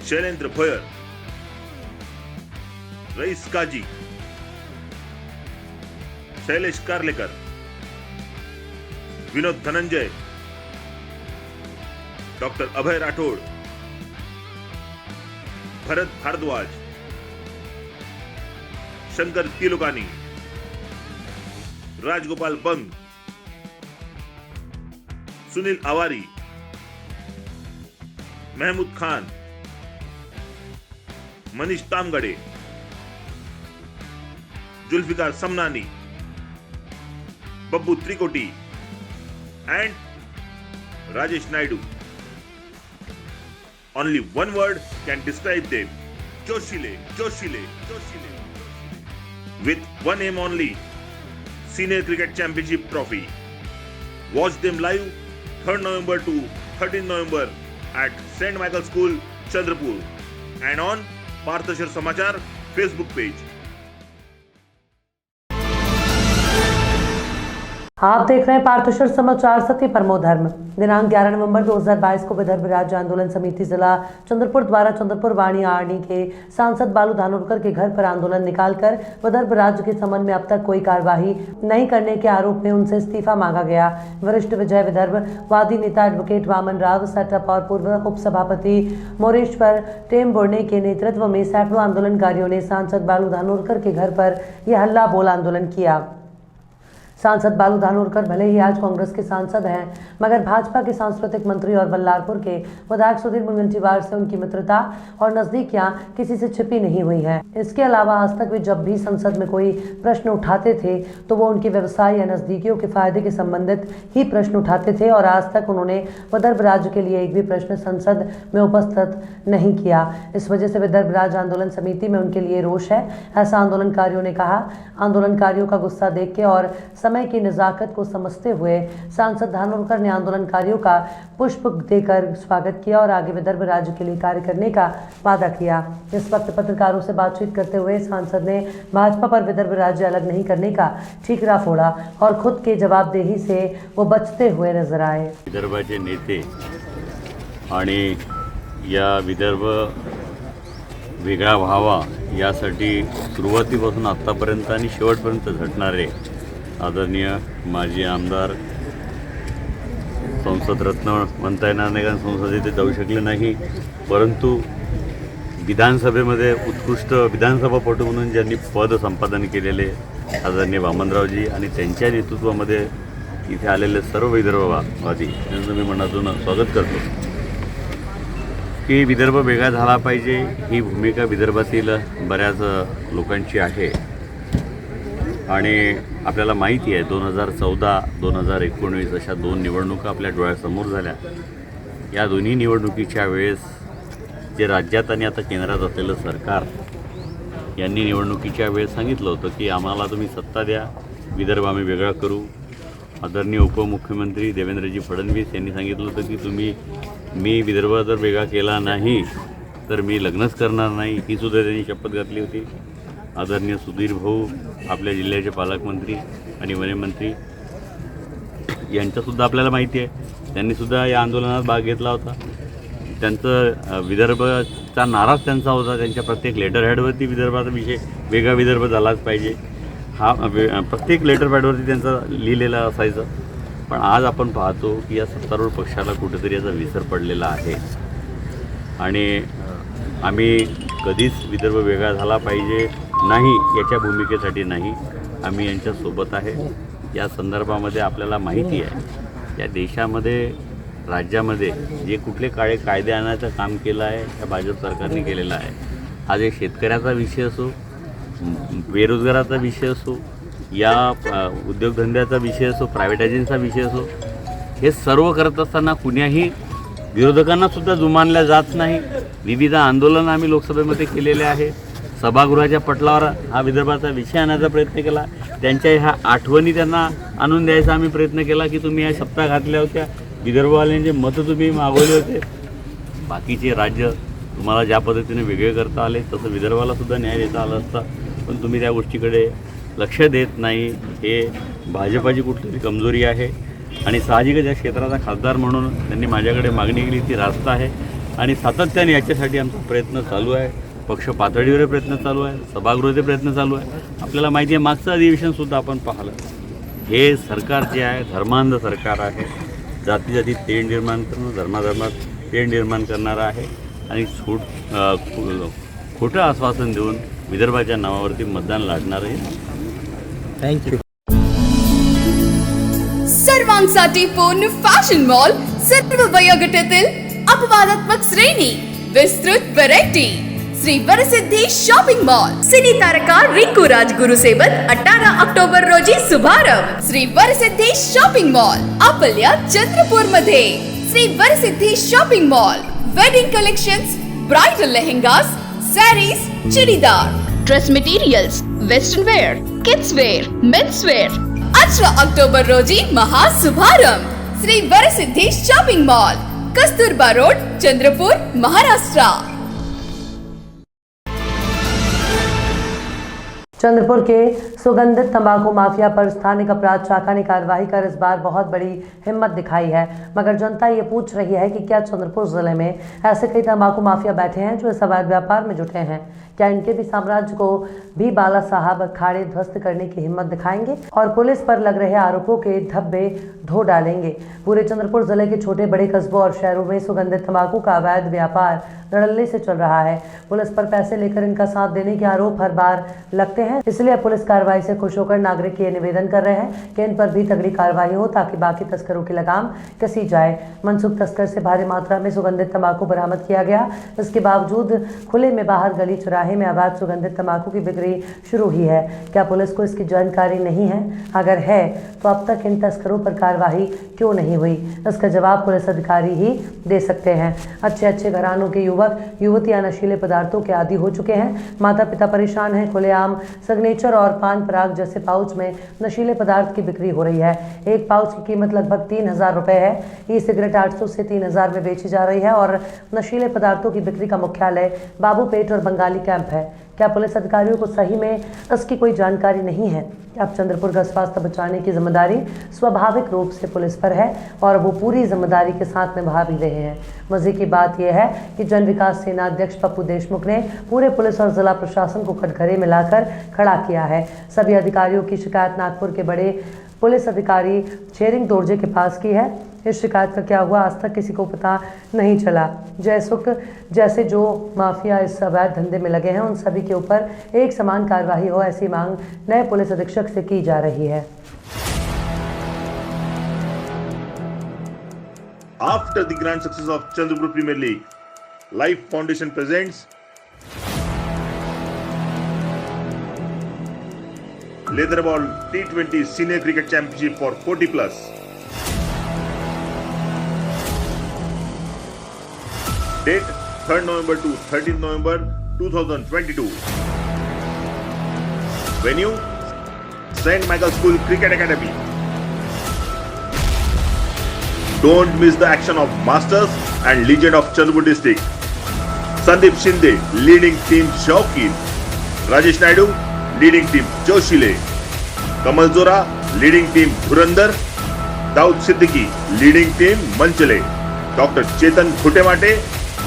Shailendra Bhoyar, rice Qazi, Shailesh Karlekar, Vinod Dhananjay, doctor Abhay Rathore, Bharat Bhardwaj, Shankar तिलुकानी, Rajagopal Bang, Sunil Awari, Mahmood Khan, Manish तामगडे, Zulfikar Samnani, Babbu त्रिकोटी and Rajesh Naidu. Only one word can describe them: Joshile, Joshile, Joshile. With one aim only: Senior Cricket Championship Trophy. Watch them live 3rd November to 13th November at St. Michael School, Chandrapur, and on Parthashar Samachar Facebook page. आप देख रहे हैं पार्थेश्वर समाचार। सत्य परमो धर्म। दिनांक 11 नवंबर 2022 को विदर्भ राज्य आंदोलन समिति जिला चंद्रपुर द्वारा चंद्रपुर वाणी आरणी के सांसद बालू धानोरकर के घर पर आंदोलन निकालकर विदर्भ राज्य के संबंध में अब तक कोई कार्यवाही नहीं करने के आरोप में उनसे इस्तीफा मांगा गया। वरिष्ठ विजय विदर्भवादी नेता एडवोकेट वामन राव सेटअप और पूर्व उपसभापति मोरेश्वर टेमबुर्ने के नेतृत्व में सैकड़ों आंदोलनकारियों ने सांसद बालू धानोरकर के घर पर यह हल्ला बोल आंदोलन किया। सांसद बालू धानोरकर भले ही आज कांग्रेस के सांसद हैं, मगर भाजपा के सांस्कृतिक मंत्री और बल्लारपुर के विधायक सुधीर मुनगंटीवार से उनकी मित्रता और नजदीकियां किसी से छिपी नहीं हुई है। इसके अलावा आज तक वे जब भी संसद में कोई प्रश्न उठाते थे तो वो उनके व्यवसाय या नजदीकियों के फायदे के संबंधित ही प्रश्न उठाते थे और आज तक उन्होंने विदर्भ राज्य के लिए एक भी प्रश्न संसद में उपस्थित नहीं किया। इस वजह से विदर्भ राज्य आंदोलन समिति में उनके लिए रोष है, ऐसा आंदोलनकारियों ने कहा। आंदोलनकारियों का गुस्सा देख के और समय की नज़ाकत को समझते हुए सांसद धानोरकर ने आंदोलनकारियों का पुष्प देकर स्वागत किया और आगे विदर्भ राज्य के लिए कार्य करने का वादा किया। इस वक्त पत्रकारों से बातचीत करते हुए सांसद ने भाजपा पर विदर्भ राज्य अलग नहीं करने का ठीकरा फोड़ा और खुद के जवाबदेही से वो बचते हुए नजर आए। विदर्भाचे नेते आणि या विदर्भ वेगळा व्हावा यासाठी सुरुवातीपासून आत्तापर्यंत आणि शेवटपर्यंत झटणारे आदरणीय माजी आमदार, संसद रत्न म्हणता येणार नाही कारण संसदेत जाऊ शकले नाही, परंतु विधानसभेमध्ये उत्कृष्ट विधानसभापटू म्हणून ज्यांनी पद संपादन केलेले आदरणीय वामनरावजी आणि त्यांच्या नेतृत्वामध्ये इथे आलेले सर्व विदर्भवादी यांचं मी मनातून स्वागत करतो की विदर्भ वेगळा झाला पाहिजे ही भूमिका विदर्भातील बऱ्याच लोकांची आहे। आणि आपल्याला माहिती आहे 2014-2019 अशा दोन निवडणुका आपल्या डोळ्यासमोर झाल्या। या दोन्ही निवडणुकीच्या वेळेस जे राज्यात आणि आता केंद्रात असलेलं सरकार यांनी निवडणुकीच्या वेळेस सांगितलं होतं की आम्हाला तुम्ही सत्ता द्या, विदर्भ आम्ही वेगळा करू। आदरणीय उपमुख्यमंत्री देवेंद्रजी फडणवीस यांनी सांगितलं होतं की मी विदर्भ जर वेगळा केला नाही तर मी लग्नच करणार नाही, ही सुद्धा त्यांनी शपथ घातली होती। आदरणीय सुधीर भाऊ आपल्या जिल्ह्याचे पालकमंत्री आणि वनमंत्री यांच्यासुद्धा आपल्याला माहिती आहे, त्यांनीसुद्धा या आंदोलनात भाग घेतला होता। त्यांचं विदर्भचा नाराज त्यांचा होता, त्यांच्या प्रत्येक लेटरहॅडवरती विदर्भाचा विषय वेगळा विदर्भ झालाच पाहिजे हा प्रत्येक लेटरपॅडवरती त्यांचा लिहिलेला असायचं। पण आज आपण पाहतो की या सत्तारूढ पक्षाला कुठेतरी याचा विसर पडलेला आहे आणि आम्ही कधीच विदर्भ वेगळा झाला पाहिजे नाही याच्या भूमिकेसाठी नाही, आम्ही यांच्यासोबत आहे। या संदर्भामध्ये आपल्याला माहिती आहे या देशामध्ये राज्यामध्ये जे कुठले काळे कायदे आणायचं काम केलं आहे या भाजप सरकारने केलेलं आहे। आज एक शेतकऱ्याचा विषय असो, बेरोजगाराचा विषय असो, या उद्योगधंद्याचा विषय असो, प्रायव्हेटायझेशनचा विषय असो, हे सर्व करत असताना कुण्याही विरोधकांनासुद्धा जुमानल्या जात नाही। विविध आंदोलनं आम्ही लोकसभेमध्ये केलेले आहे, सभागृहाच्या पटलावर हा विदर्भाचा विषय आणण्याचा प्रयत्न केला, त्यांच्या ह्या आठवणी त्यांना आणून द्यायचा आम्ही प्रयत्न केला की तुम्ही ह्या शपथा घातल्या होत्या, विदर्भवाल्यांचे मतं तुम्ही मागवले होते। बाकीचे राज्य तुम्हाला ज्या पद्धतीने वेगळे करता आले तसं विदर्भालासुद्धा न्याय देता आला असता, पण तुम्ही त्या गोष्टीकडे लक्ष देत नाही। हे भाजपाची कुठलीतरी कमजोरी आहे आणि साहजिकच या क्षेत्राचा खासदार म्हणून त्यांनी माझ्याकडे मागणी केली ती रास्त आहे आणि सातत्याने याच्यासाठी आमचा प्रयत्न चालू आहे. पक्ष पातळीवर प्रयत्न चालू आहे, सभागृहाचे प्रयत्न चालू आहे. आपल्याला माहिती आहे मागचं अधिवेशनसुद्धा आपण पाहिलं. हे सरकार जे आहे धर्मांध सरकार आहे. जाती जातीत तेढ निर्माण करणं, धर्माधर्मात तेढ निर्माण करणारं आहे आणि खोटं आश्वासन देऊन विदर्भाच्या नावावरती मतदान लाटणार आहे. थँक्यू. सर्वांसाठी पूर्ण फॅशन मॉल, सर्व वयोगटातील अपवादात्मक श्रेणी, विस्तृत variety. Shri Varasiddhi shopping mall, सिनी तारका रिंकू राजगुरु सोबत 18 ऑक्टोबर रोजी शुभारंभ. श्री वरसिद्धी शॉपिंग मॉल आपल्या चंद्रपूर मध्ये. Shri Varasiddhi shopping mall wedding collections, bridal lehengas, sarees, churidar, dress materials, western wear, kids wear, men's wear. 18 October रोजी महाशुभारंभ. Shri Varasiddhi shopping mall, Kasturba road, Chandrapur, Maharashtra. Chandrapur के सुगंधित तंबाकू माफिया पर स्थानिक अपराध शाखा ने कार्रवाई कर इस बार बहुत बड़ी हिम्मत दिखाई है, मगर जनता ये पूछ रही है कि क्या चंद्रपुर जिले में ऐसे कई तंबाकू माफिया बैठे हैं जो इस अवैध व्यापार में जुटे हैं? क्या इनके भी साम्राज्य को भी बाला साहब अखाड़े ध्वस्त करने की हिम्मत दिखाएंगे और पुलिस पर लग रहे आरोपों के धब्बे धो डालेंगे? पूरे चंद्रपुर जिले के छोटे बड़े कस्बों और शहरों में सुगंधित तंबाकू का अवैध व्यापार धड़ल्ले से चल रहा है. पुलिस पर पैसे लेकर इनका साथ देने के आरोप हर बार लगते हैं. इसलिए पुलिस कार्रवाई से खुश होकर नागरिक ये निवेदन कर रहे हैं कि इन पर भी तगड़ी कार्रवाई हो ताकि बाकी तस्करों की लगाम कसी जाए. मनसुख तस्कर से भारी मात्रा में सुगंधित तंबाकू बरामद किया गया. इसके बावजूद खुले में बाहर गली चौराहे में अवैध सुगंधित तंबाकू की बिक्री शुरू हुई है. क्या पुलिस को इसकी जानकारी नहीं है? अगर है तो अब तक इन तस्करों पर कार्रवाई क्यों नहीं हुई? इसका जवाब पुलिस अधिकारी ही दे सकते हैं. अच्छे घरानों के युवक युवतियां नशीले पदार्थों के आदी हो चुके हैं. माता पिता परेशान हैं. खुलेआम सिग्नेचर और पान पराग जैसे पाउच में नशीले पदार्थ की बिक्री हो रही है. एक पाउच की कीमत लगभग 3,000 रुपए है. ई सिगरेट 800 से 3,000 में बेची जा रही है और नशीले पदार्थों की बिक्री का मुख्यालय बाबूपेट और बंगाली कैंप है. क्या पुलिस अधिकारियों को सही में इसकी कोई जानकारी नहीं है? अब चंद्रपुर का स्वास्थ्य बचाने की जिम्मेदारी स्वाभाविक रूप से पुलिस पर है और वो पूरी जिम्मेदारी के साथ निभा भी रहे हैं. मजे की बात यह है कि जन विकास सेना अध्यक्ष पप्पू देशमुख ने पूरे पुलिस और जिला प्रशासन को कटघरे में लाकर खड़ा किया है. सभी अधिकारियों की शिकायत नागपुर के बड़े पुलिस अधिकारी छेरिंग दोरजे के पास की है. इस शिकायत का क्या हुआ आज तक किसी को पता नहीं चला. जयसुख जैसे जो माफिया इस अवैध धंधे में लगे हैं उन सभी के ऊपर एक समान कार्रवाई हो, ऐसी मांग नए पुलिस अधीक्षक से की जा रही है. After the grand success of Chandrapur Premier League, Life Foundation presents Leatherball T20 Senior Cricket Championship for 40+. Date 3rd November to 13th November 2022. Venue St. Michael School Cricket Academy. Don't miss the action of Masters and Legend of Chandrapur District. Sandeep Shinde leading team Shaukin. Rajesh Naidu leading team Joshile. Kamal Zora leading team Dhurandhar. Daud Siddiqui leading team Manchale. Dr. Chetan Khutemate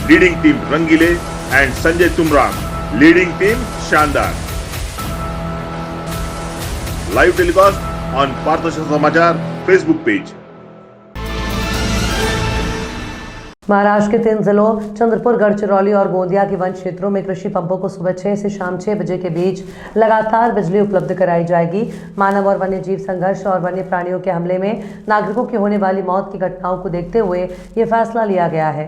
leading team Rangile and Sanjay Tumram leading team Shandar. Live telecast on Partharshan Samachar Facebook page. Maharashtra के 3 जिलों चंद्रपुर, गढ़चिरौली और गोंदिया के one क्षेत्रों में कृषि पंपों को सुबह 6 से शाम 6 बजे के बीच लगातार बिजली उपलब्ध कराई जाएगी. मानव और वन्य जीव संघर्ष और वन्य प्राणियों के हमले में नागरिकों की होने वाली मौत की घटनाओं को देखते हुए ये फैसला लिया गया है.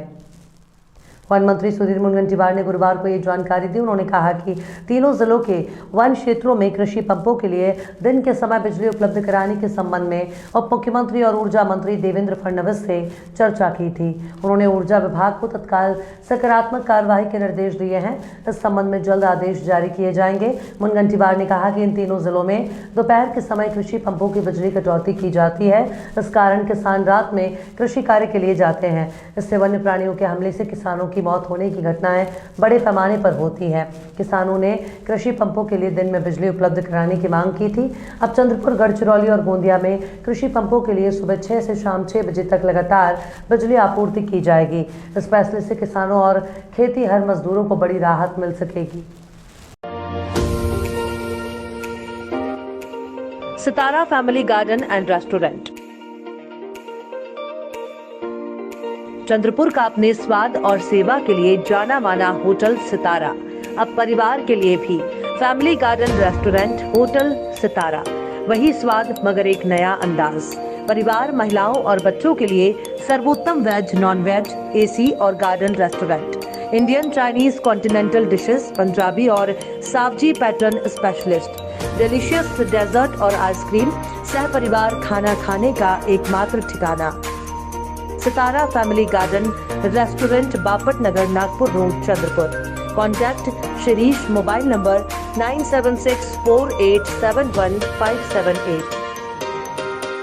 वन मंत्री सुधीर मुनगंटीवार ने गुरुवार को ये जानकारी दी. उन्होंने कहा कि तीनों जिलों के वन क्षेत्रों में कृषि पंपों के लिए दिन के समय बिजली उपलब्ध कराने के संबंध में उप मुख्यमंत्री और ऊर्जा मंत्री देवेंद्र फडणवीस से चर्चा की थी. उन्होंने ऊर्जा विभाग को तत्काल सकारात्मक कार्रवाई के निर्देश दिए हैं. इस संबंध में जल्द आदेश जारी किए जाएंगे. मुनगंटीवार ने कहा कि इन तीनों जिलों में दोपहर के समय कृषि पंपों की बिजली कटौती की जाती है. इस कारण किसान रात में कृषि कार्य के लिए जाते हैं. इससे वन्य प्राणियों के हमले से किसानों की की मौत होने की घटनाएं बड़े पैमाने पर होती हैं। किसानों ने कृषि पंपों के लिए दिन में बिजली उपलब्ध कराने की मांग की थी। अब चंद्रपुर, गढ़चिरौली और गोंदिया में कृषि पंपों के लिए सुबह 6 से शाम 6 बजे तक लगातार बिजली आपूर्ति की जाएगी। इस फैसले से किसानों और खेती हर मजदूरों को बड़ी राहत मिल सकेगी। Sitara family garden and restaurant. Chandrapur का अपने स्वाद और सेवा के लिए जाना माना होटल सितारा अब परिवार के लिए भी फैमिली गार्डन रेस्टोरेंट होटल सितारा, वही स्वाद मगर एक नया अंदाज। परिवार, महिलाओं और बच्चों के लिए सर्वोत्तम वेज, नॉन वेज, एसी और garden restaurant. Indian, Chinese, continental dishes, Punjabi और Saoji pattern specialist, delicious dessert और आइसक्रीम, सह परिवार खाना खाने का एकमात्र ठिकाना। Sitara family garden restaurant, Bapat Nagar, Nagpur road, Chandrapur. Contact Shirish, mobile number 9764871578।